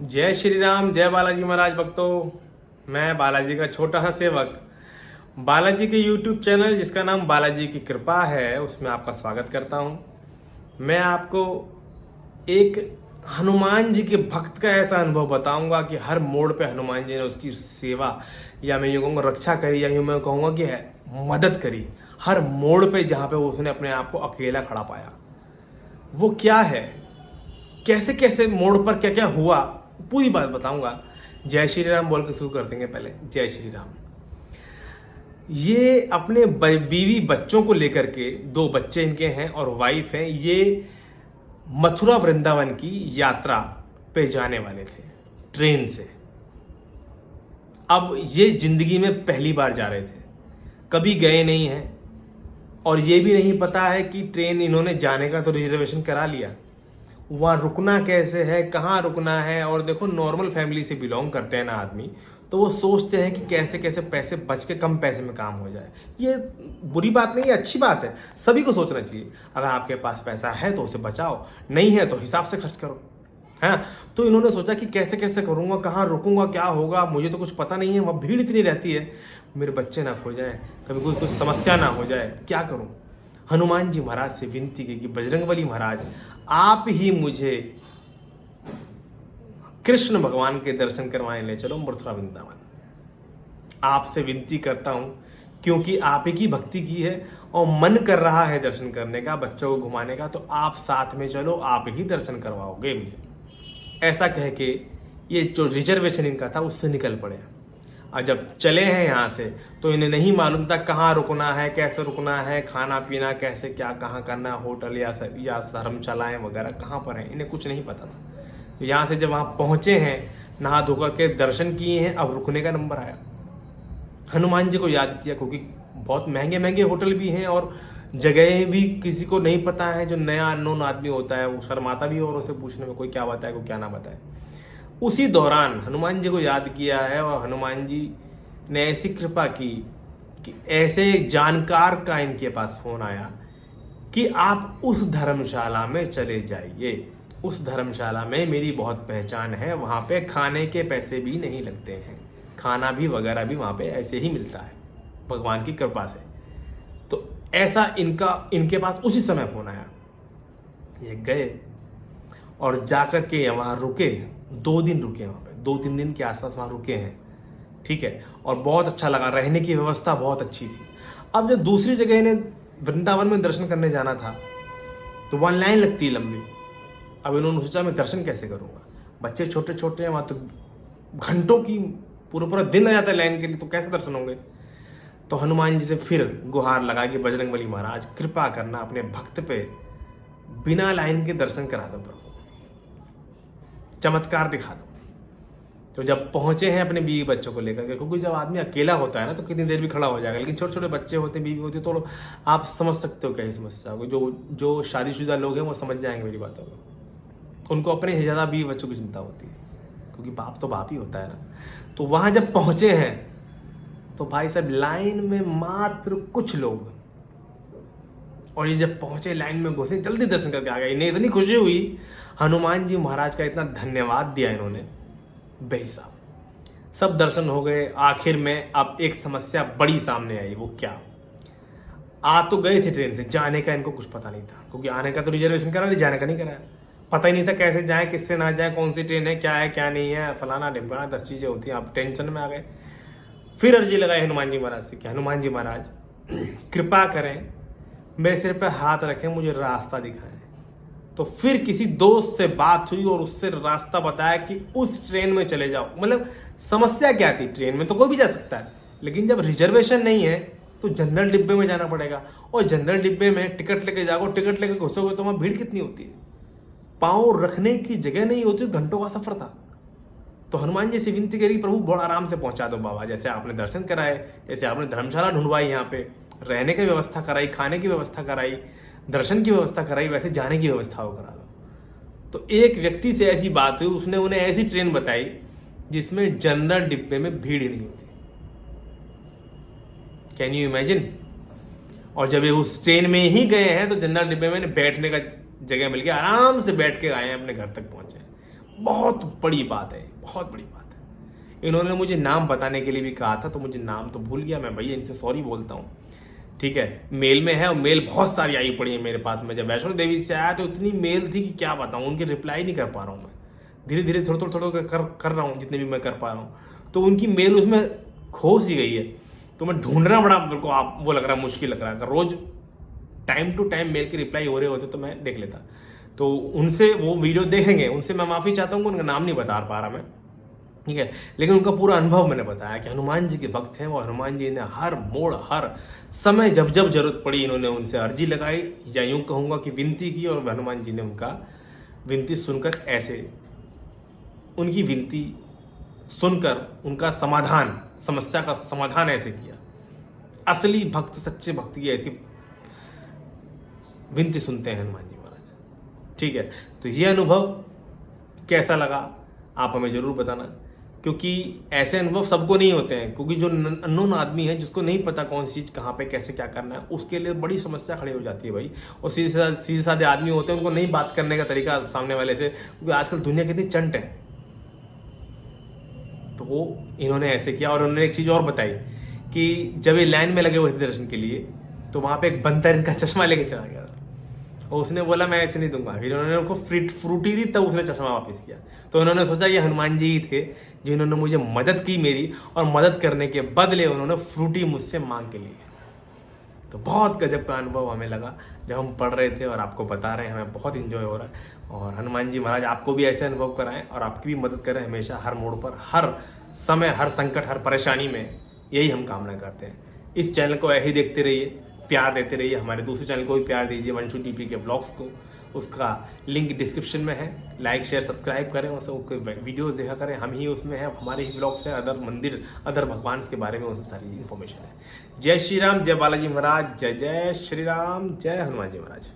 जय श्री राम, जय बालाजी महाराज भक्तों। मैं बालाजी का छोटा सा सेवक बालाजी के YouTube चैनल जिसका नाम बालाजी की कृपा है उसमें आपका स्वागत करता हूं। मैं आपको एक हनुमान जी के भक्त का ऐसा अनुभव बताऊंगा कि हर मोड़ पे हनुमान जी ने उसकी सेवा या मैं यूँ कहूँगा रक्षा करी या यूँ मैं कहूँगा कि मदद करी। हर मोड़ पे जहाँ पे उसने अपने आप को अकेला खड़ा पाया, वो क्या है, कैसे कैसे मोड़ पर क्या क्या हुआ, पूरी बात बताऊंगा। जय श्री राम बोल के शुरू कर देंगे। पहले जय श्री राम। ये अपने बीवी बच्चों को लेकर के, 2 बच्चे इनके हैं और वाइफ हैं, ये मथुरा वृंदावन की यात्रा पे जाने वाले थे ट्रेन से। अब ये जिंदगी में पहली बार जा रहे थे, कभी गए नहीं हैं और ये भी नहीं पता है कि ट्रेन इन्होंने जाने का तो रिजर्वेशन करा लिया, वहाँ रुकना कैसे है, कहाँ रुकना है। और देखो नॉर्मल फैमिली से बिलोंग करते हैं ना आदमी, तो वो सोचते हैं कि कैसे कैसे पैसे बच के कम पैसे में काम हो जाए। ये बुरी बात नहीं है, अच्छी बात है, सभी को सोचना चाहिए। अगर आपके पास पैसा है तो उसे बचाओ, नहीं है तो हिसाब से खर्च करो, है। तो इन्होंने सोचा कि कैसे कैसे करूँगा, कहाँ रुकूंगा, क्या होगा, मुझे तो कुछ पता नहीं है, वहाँ भीड़ इतनी रहती है, मेरे बच्चे ना खो जाए, कभी कोई समस्या ना हो जाए, क्या करूँ। हनुमान जी महाराज से विनती की कि बजरंगबली महाराज आप ही मुझे कृष्ण भगवान के दर्शन करवाने ले चलो मथुरा वृंदावन। आपसे विनती करता हूं क्योंकि आप ही की भक्ति की है और मन कर रहा है दर्शन करने का, बच्चों को घुमाने का, तो आप साथ में चलो, आप ही दर्शन करवाओगे मुझे। ऐसा कह के ये जो रिजर्वेशन इनका था उससे निकल पड़े। और जब चले हैं यहाँ से तो इन्हें नहीं मालूम था कहाँ रुकना है, कैसे रुकना है, खाना पीना कैसे, क्या कहाँ करना, होटल या धर्मशालाएं वगैरह कहाँ पर हैं, इन्हें कुछ नहीं पता था। तो यहाँ से जब वहाँ पहुँचे हैं, नहा धोकर के दर्शन किए हैं, अब रुकने का नंबर आया। हनुमान जी को याद किया क्योंकि बहुत महंगे महंगे होटल भी हैं और जगह भी किसी को नहीं पता है। जो नया अननोन आदमी होता है वो शर्माता भी है और उसे पूछने में कोई क्या बताए, कोई क्या ना बताए। उसी दौरान हनुमान जी को याद किया है और हनुमान जी ने ऐसी कृपा की कि ऐसे जानकार का इनके पास फोन आया कि आप उस धर्मशाला में चले जाइए, उस धर्मशाला में मेरी बहुत पहचान है, वहाँ पे खाने के पैसे भी नहीं लगते हैं, खाना भी वगैरह भी वहाँ पे ऐसे ही मिलता है भगवान की कृपा से। तो ऐसा इनके पास उसी समय फोन आया। ये गए और जाकर के वहाँ रुके, 2 दिन रुके वहाँ पे, 2-3 दिन के आसपास वहाँ रुके हैं, ठीक है। और बहुत अच्छा लगा, रहने की व्यवस्था बहुत अच्छी थी। अब जब दूसरी जगह इन्हें वृंदावन में दर्शन करने जाना था तो वहाँ लाइन लगती है लंबी। अब इन्होंने सोचा मैं दर्शन कैसे करूँगा, बच्चे छोटे छोटे हैं, वहाँ तो घंटों की पूरा पूरा दिन आ जाता है लाइन के लिए, तो कैसे दर्शन होंगे। तो हनुमान जी से फिर गुहार लगा कि बजरंगबली महाराज कृपा करना, अपने भक्त पे बिना लाइन के दर्शन करा दो प्रभु, चमत्कार दिखा दो। तो जब पहुंचे हैं अपने बीवी बच्चों को लेकर के, क्योंकि जब आदमी अकेला होता है ना तो कितनी देर भी खड़ा हो जाएगा, लेकिन छोटे छोटे बच्चे होते हैं, बीवी होती है, तो आप समझ सकते हो क्या ही समस्या होगी। जो शादीशुदा लोग हैं वो समझ जाएंगे मेरी बातों को, उनको अपने से ज़्यादा बीवी बच्चों की चिंता होती है, क्योंकि बाप तो बाप ही होता है ना। तो वहाँ जब पहुँचे हैं तो भाई साहब लाइन में मात्र कुछ लोग, और ये जब पहुंचे लाइन में घुसे, जल्दी दर्शन करके आ गए। इन्हें इतनी खुशी हुई, हनुमान जी महाराज का इतना धन्यवाद दिया इन्होंने बेहिसाब। सब दर्शन हो गए। आखिर में अब एक समस्या बड़ी सामने आई। वो क्या, आ तो गए थे ट्रेन से, जाने का इनको कुछ पता नहीं था, क्योंकि आने का तो रिजर्वेशन करा, जाने का नहीं कराया। पता ही नहीं था कैसे जाए, किससे ना जाए, कौन सी ट्रेन है, क्या नहीं है, फलाना ढिमकाना, 10 चीजें होती हैं। आप टेंशन में आ गए। फिर अर्जी लगाई हनुमान जी महाराज से कि हनुमान जी महाराज कृपा करें, मेरे सिर पे हाथ रखें, मुझे रास्ता दिखाएं। तो फिर किसी दोस्त से बात हुई और उससे रास्ता बताया कि उस ट्रेन में चले जाओ। मतलब समस्या क्या थी, ट्रेन में तो कोई भी जा सकता है, लेकिन जब रिजर्वेशन नहीं है तो जनरल डिब्बे में जाना पड़ेगा। और जनरल डिब्बे में टिकट लेके जाओ, टिकट लेके घुसोगे तो वहाँ भीड़ कितनी होती है, पाँव रखने की जगह नहीं होती, घंटों का सफर था। तो हनुमान जी से विनती करी, प्रभु बहुत आराम से पहुंचा दो बाबा, जैसे आपने दर्शन कराए, जैसे आपने धर्मशाला ढूंढवाई, यहाँ पे रहने की व्यवस्था कराई, खाने की व्यवस्था कराई, दर्शन की व्यवस्था कराई, वैसे जाने की व्यवस्था हो करा दो। तो एक व्यक्ति से ऐसी बात हुई, उसने उन्हें ऐसी ट्रेन बताई जिसमें जनरल डिब्बे में भीड़ ही नहीं होती। Can you imagine. और जब ये उस ट्रेन में ही गए हैं तो जनरल डिब्बे में बैठने का जगह मिल गया, आराम से बैठ के आए हैं, अपने घर तक पहुंचे। बहुत बड़ी बात है, बहुत बड़ी बात है। इन्होंने मुझे नाम बताने के लिए भी कहा था, तो मुझे नाम तो भूल गया मैं, भैया इनसे सॉरी बोलता हूँ। ठीक है, मेल में है और मेल बहुत सारी आई पड़ी है मेरे पास में। जब वैष्णो देवी से आया तो इतनी मेल थी कि क्या बताऊँ, उनकी रिप्लाई नहीं कर पा रहा हूँ मैं। धीरे धीरे थोड़ा कर रहा हूँ जितने भी मैं कर पा रहा हूँ। तो उनकी मेल उसमें खो सी गई है, तो मैं ढूंढना बड़ा मेरे को आप वो लग रहा है, मुश्किल लग रहा है। अगर रोज टाइम टू टाइम मेल के रिप्लाई हो रहे होते तो मैं देख लेता। तो उनसे वो वीडियो देखेंगे, उनसे मैं माफ़ी चाहता हूँ, उनका नाम नहीं बता पा रहा मैं, ठीक है, लेकिन उनका पूरा अनुभव मैंने बताया कि हनुमान जी के भक्त हैं वो। हनुमान जी ने हर मोड़ हर समय जब जब जरूरत पड़ी इन्होंने उनसे अर्जी लगाई, या यूं कहूँगा कि विनती की, और हनुमान जी ने उनका विनती सुनकर ऐसे उनकी विनती सुनकर उनका समाधान, समस्या का समाधान ऐसे किया। असली भक्त, सच्चे भक्त की ऐसी विनती सुनते हैं हनुमान जी महाराज। ठीक है, तो ये अनुभव कैसा लगा आप हमें जरूर बताना, क्योंकि ऐसे अनुभव सबको नहीं होते हैं। क्योंकि जो अननोन आदमी है, जिसको नहीं पता कौन सी चीज़ कहाँ पे कैसे क्या करना है, उसके लिए बड़ी समस्या खड़ी हो जाती है भाई। और सीधे साधे आदमी होते हैं, उनको नहीं बात करने का तरीका सामने वाले से, क्योंकि आजकल दुनिया कितनी चंट है। तो वो इन्होंने ऐसे किया। और उन्होंने एक चीज़ और बताई कि जब ये लाइन में लगे हुए थे दर्शन के लिए, तो वहाँ पे एक बंदर इनका चश्मा लेके चला गया था, और उसने बोला मैं ऐसे नहीं दूंगा। फिर उन्होंने उनको फ्रूटी दी, तब उसने चश्मा वापस किया। तो उन्होंने सोचा ये हनुमान जी ही थे जिन्होंने मुझे मदद की मेरी, और मदद करने के बदले उन्होंने फ्रूटी मुझसे मांग के लिए। तो बहुत गजब का अनुभव हमें लगा जब हम पढ़ रहे थे, और आपको बता रहे हैं, हमें बहुत इंजॉय हो रहा है। और हनुमान जी महाराज आपको भी ऐसे अनुभव कराएं, और आपकी भी मदद करें हमेशा, हर मोड़ पर, हर समय, हर संकट, हर परेशानी में। यही हम कामना करते हैं। इस चैनल को ऐसे ही देखते रहिए, प्यार देते रहिए। हमारे दूसरे चैनल को भी प्यार दीजिए, वंशु टीपी के ब्लॉग्स को। उसका लिंक डिस्क्रिप्शन में है। लाइक शेयर सब्सक्राइब करें, उसको वीडियोस देखा करें, हम ही उसमें हैं, हमारे ही ब्लॉग्स हैं। अदर मंदिर, अदर भगवान के बारे में उसमें सारी इन्फॉर्मेशन है। जय श्री राम, जय बालाजी महाराज, जय जय श्री राम, जय हनुमान जी महाराज।